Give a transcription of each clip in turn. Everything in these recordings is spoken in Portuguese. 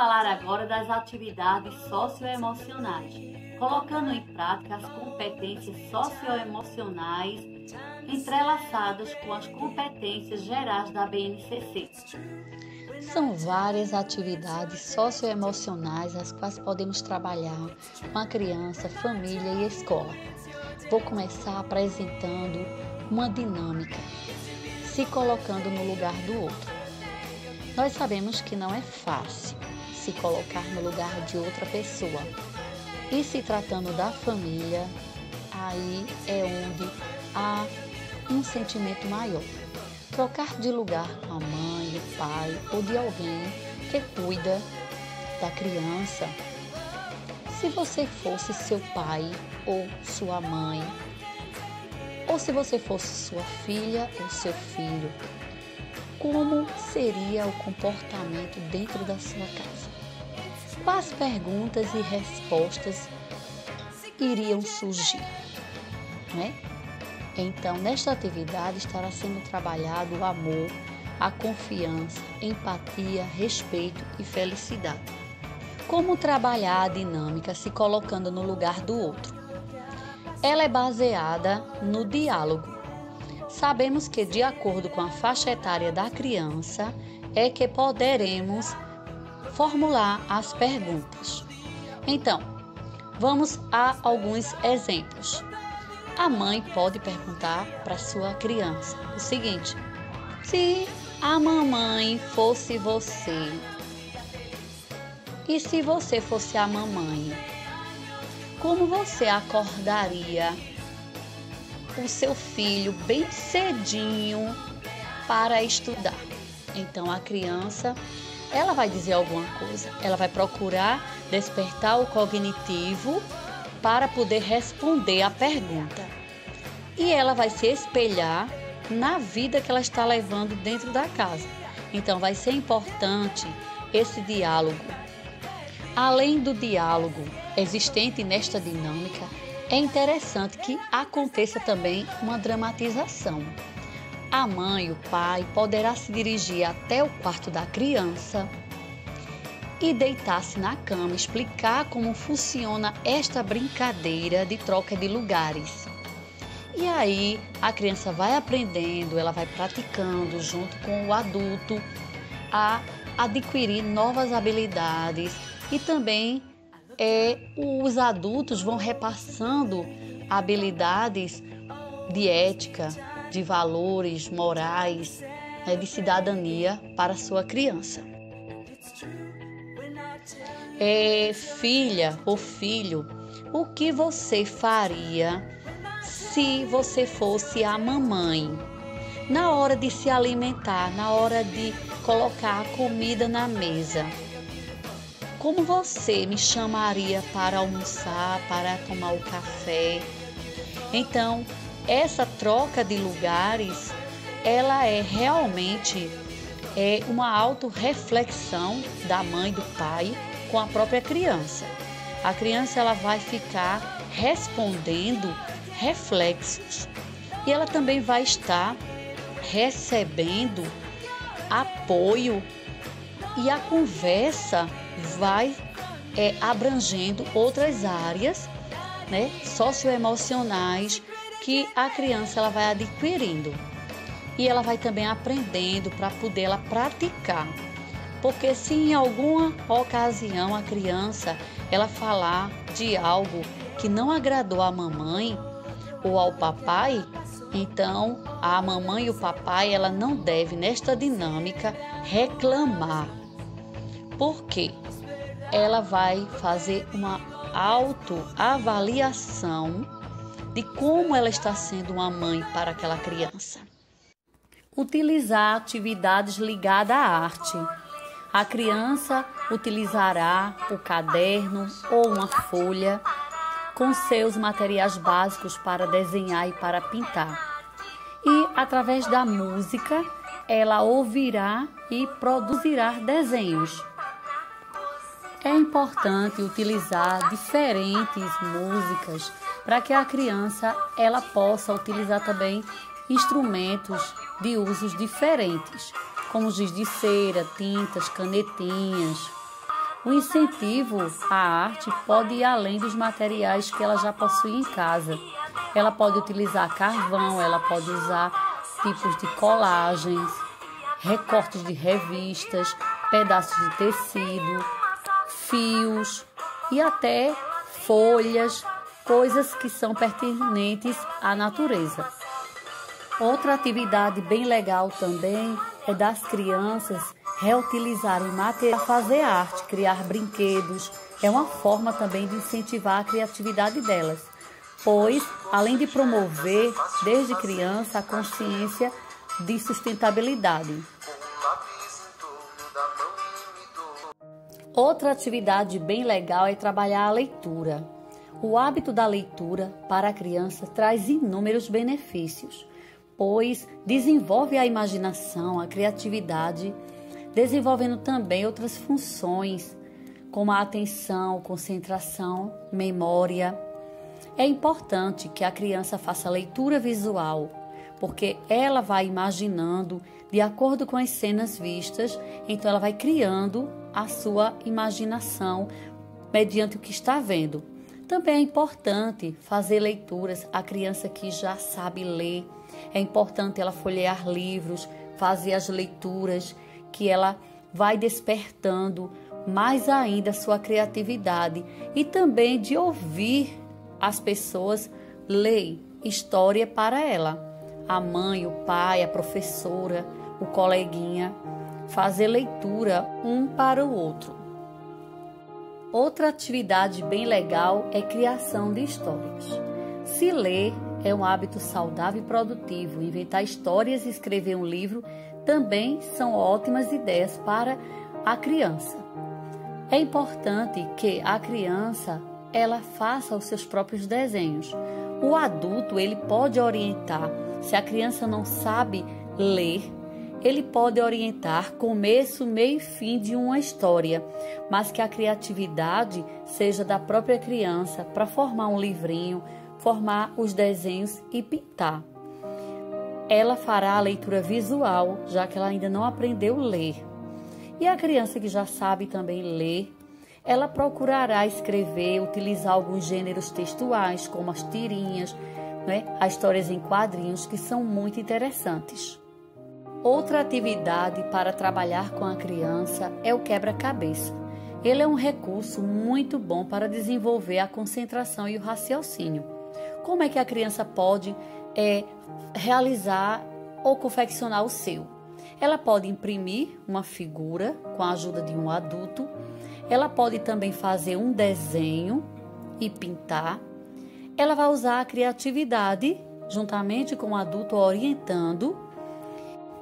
falar agora das atividades socioemocionais, colocando em prática as competências socioemocionais entrelaçadas com as competências gerais da BNCC. São várias atividades socioemocionais as quais podemos trabalhar com a criança, família e escola. Vou começar apresentando uma dinâmica, se colocando no lugar do outro. Nós sabemos que não é fácil se colocar no lugar de outra pessoa. E se tratando da família, aí é onde há um sentimento maior. Trocar de lugar com a mãe, o pai ou de alguém que cuida da criança. Se você fosse seu pai ou sua mãe, ou se você fosse sua filha ou seu filho, como seria o comportamento dentro da sua casa? Quais perguntas e respostas iriam surgir, né? Então, nesta atividade estará sendo trabalhado o amor, a confiança, empatia, respeito e felicidade. Como trabalhar a dinâmica se colocando no lugar do outro? Ela é baseada no diálogo. Sabemos que, de acordo com a faixa etária da criança, é que poderemos formular as perguntas. Então, vamos a alguns exemplos. A mãe pode perguntar para sua criança o seguinte: se a mamãe fosse você, e se você fosse a mamãe, como você acordaria o seu filho bem cedinho para estudar? Então a criança, ela vai dizer alguma coisa, ela vai procurar despertar o cognitivo para poder responder a pergunta. E ela vai se espelhar na vida que ela está levando dentro da casa. Então vai ser importante esse diálogo. Além do diálogo existente nesta dinâmica, é interessante que aconteça também uma dramatização. A mãe, o pai, poderá se dirigir até o quarto da criança e deitar-se na cama, explicar como funciona esta brincadeira de troca de lugares. E aí a criança vai aprendendo, ela vai praticando junto com o adulto a adquirir novas habilidades e também os adultos vão repassando habilidades de ética, de valores morais, de cidadania para a sua criança. Filha ou filho, o que você faria se você fosse a mamãe? Na hora de se alimentar, na hora de colocar a comida na mesa, como você me chamaria para almoçar, para tomar o café? Então, essa troca de lugares, ela é realmente uma autorreflexão da mãe e do pai com a própria criança. A criança, ela vai ficar respondendo reflexos e ela também vai estar recebendo apoio e a conversa vai abrangendo outras áreas, né, socioemocionais que a criança ela vai adquirindo e ela vai também aprendendo para poder ela praticar. Porque se em alguma ocasião a criança ela falar de algo que não agradou à mamãe ou ao papai, então a mamãe e o papai ela não deve nesta dinâmica reclamar. Por quê? Ela vai fazer uma autoavaliação de como ela está sendo uma mãe para aquela criança. Utilizar atividades ligadas à arte. A criança utilizará o caderno ou uma folha com seus materiais básicos para desenhar e para pintar. E, através da música, ela ouvirá e produzirá desenhos. É importante utilizar diferentes músicas para que a criança ela possa utilizar também instrumentos de usos diferentes, como giz de cera, tintas, canetinhas. O incentivo à arte pode ir além dos materiais que ela já possui em casa. Ela pode utilizar carvão, ela pode usar tipos de colagens, recortes de revistas, pedaços de tecido, fios e até folhas, coisas que são pertinentes à natureza. Outra atividade bem legal também é das crianças reutilizarem material para fazer arte, criar brinquedos. É uma forma também de incentivar a criatividade delas, pois, além de promover desde criança a consciência de sustentabilidade. Outra atividade bem legal é trabalhar a leitura. O hábito da leitura para a criança traz inúmeros benefícios, pois desenvolve a imaginação, a criatividade, desenvolvendo também outras funções, como a atenção, concentração, memória. É importante que a criança faça leitura visual, porque ela vai imaginando de acordo com as cenas vistas, então ela vai criando a sua imaginação mediante o que está vendo. Também é importante fazer leituras a criança que já sabe ler. É importante ela folhear livros, fazer as leituras, que ela vai despertando mais ainda a sua criatividade e também de ouvir as pessoas ler história para ela. A mãe, o pai, a professora, o coleguinha, fazer leitura um para o outro. Outra atividade bem legal é criação de histórias. Se ler é um hábito saudável e produtivo, inventar histórias e escrever um livro também são ótimas ideias para a criança. É importante que a criança ela faça os seus próprios desenhos. O adulto ele pode orientar. Se a criança não sabe ler, ele pode orientar começo, meio e fim de uma história, mas que a criatividade seja da própria criança para formar um livrinho, formar os desenhos e pintar. Ela fará a leitura visual, já que ela ainda não aprendeu a ler. E a criança que já sabe também ler, ela procurará escrever, utilizar alguns gêneros textuais, como as tirinhas, as histórias em quadrinhos, que são muito interessantes. Outra atividade para trabalhar com a criança é o quebra-cabeça. Ele é um recurso muito bom para desenvolver a concentração e o raciocínio. Como é que a criança pode realizar ou confeccionar o seu? Ela pode imprimir uma figura com a ajuda de um adulto. Ela pode também fazer um desenho e pintar. Ela vai usar a criatividade, juntamente com o adulto orientando,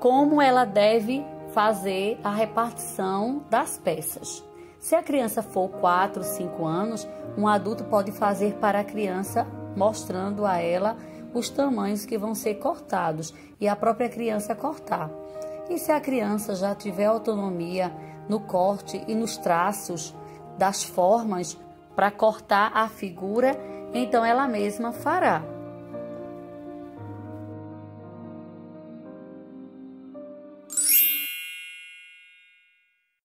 como ela deve fazer a repartição das peças. Se a criança for 4, 5 anos, um adulto pode fazer para a criança, mostrando a ela os tamanhos que vão ser cortados e a própria criança cortar. E se a criança já tiver autonomia no corte e nos traços das formas para cortar a figura, então ela mesma fará.